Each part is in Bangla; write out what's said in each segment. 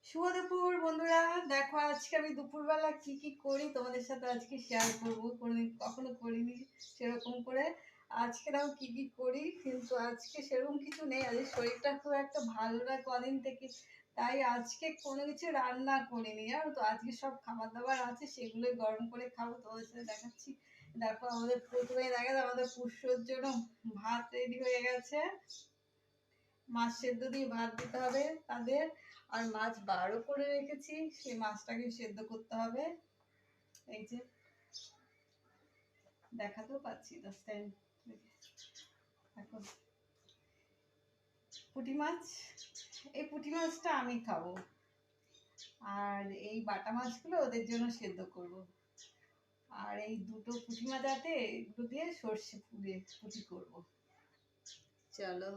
শুভ দুপুর বন্ধুরা। দেখো আজকে আমি দুপুরবেলা কি কি করি তোমাদের সাথে আজকে শেয়ার করবো। কোনোদিন কখনো করিনি সেরকম করে। আজকে দেখো কি কি করি, কিন্তু আজকে সেরকম কিছু নেই। আজকে শরীরটা খুব একটা ভালো না কদিন থেকে, তাই আজকে কোনো কিছু রান্না করিনি। জানো তো, আজকে সব খাবার দাবার আছে, সেগুলোই গরম করে খাবো। তোমাদের সাথে দেখাচ্ছি। দেখো আমাদের প্রথমে দেখা যায় আমাদের পুষ্যর জন্য ভাত রেডি হয়ে গেছে। মাছ সেদ্ধ দিয়ে ভাত দিতে হবে তাদের। আর মাছ বারও করে রেখেছি, সেই মাছটাকে সেদ্ধ করতে হবে। এই যে দেখাতেও পাচ্ছি এখন পুঁটি মাছ, এই পুঁটি মাছটা আমি খাবো, আর এই বাটা মাছগুলো ওদের জন্য সেদ্ধ করব। আর এই দুটো পুঁটি মাছ আছে, এগুলো দিয়ে সর্ষে ফুলে পুঁটি করব। চলো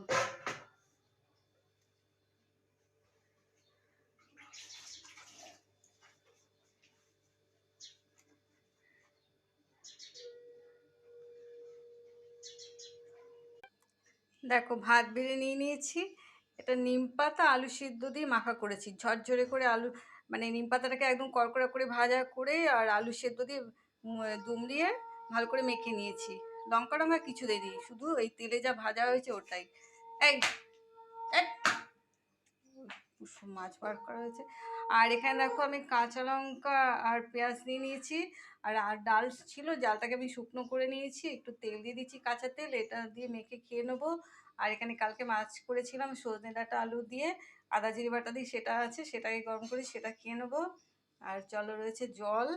দেখো ভাত বেড়ে নিয়ে নিয়েছি। এটা নিম পাতা আলু সিদ্ধ দিয়ে মাখা করেছি, ঝরঝরে করে আলু, মানে নিম পাতাটাকে একদম কড়কড়া করে ভাজা করে আর আলু সেদ্ধ দিয়ে দুমড়িয়ে ভালো করে মেখে নিয়েছি। লঙ্কা টঙ্কা কিছু দিইনি, শুধু এই তেলে যা ভাজা হয়েছে ওটাই। এই এই, মাছ বার করা হয়েছে। আর এখানে দেখো আমি কাঁচা লঙ্কা আর পেঁয়াজ নিয়ে নিয়েছি। আর ডাল ছিল, ডালটাকে আমি শুকনো করে নিয়েছি, একটু তেল দিয়ে দিচ্ছি, কাঁচা তেল, এটা দিয়ে মেখে খেয়ে নেবো। আর এখানে কালকে মাছ করেছিলাম সজনে ডাঁটা আলু দিয়ে, আদা জিরে বাটা দিয়ে, সেটা আছে, সেটাকে গরম করে সেটা খেয়ে নেবো। আর চলো রয়েছে জল,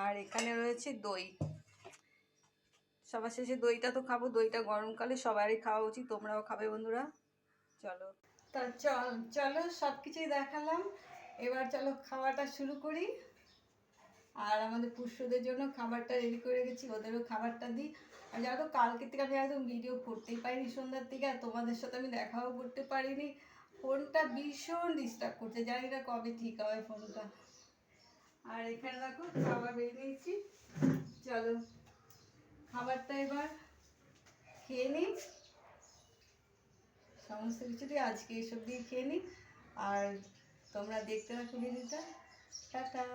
আর এখানে রয়েছে দই। সবার শেষে দইটা তো খাবো, দইটা গরমকালে সবারই খাওয়া উচিত, তোমরাও খাবে বন্ধুরা। চলো তা চলো সব কিছুই দেখালাম, এবার চলো খাওয়াটা শুরু করি। আর আমাদের পুষ্যদের জন্য খাবারটা রেডি করে রেখেছি, ওদেরও খাবারটা দিই। আর জানো তো, কালকের থেকে আমি একদম ভিডিও করতেই পারিনি সন্ধ্যার থেকে, আর তোমাদের সাথে আমি দেখাও করতে পারিনি। ফোনটা ভীষণ ডিস্টার্ব করছে, জানি না কবে ঠিক হবে ফোনটা। আর এখানে দেখো খাবার বেরিয়ে নিয়েছি। চলো খাবারটা এবার খেয়ে নিই, সমস্ত কিছু দিয়ে আজকে এসব দিয়ে খেয়ে নিই। আর তোমরা দেখতে থাকো ভিডিওটা। টাটা।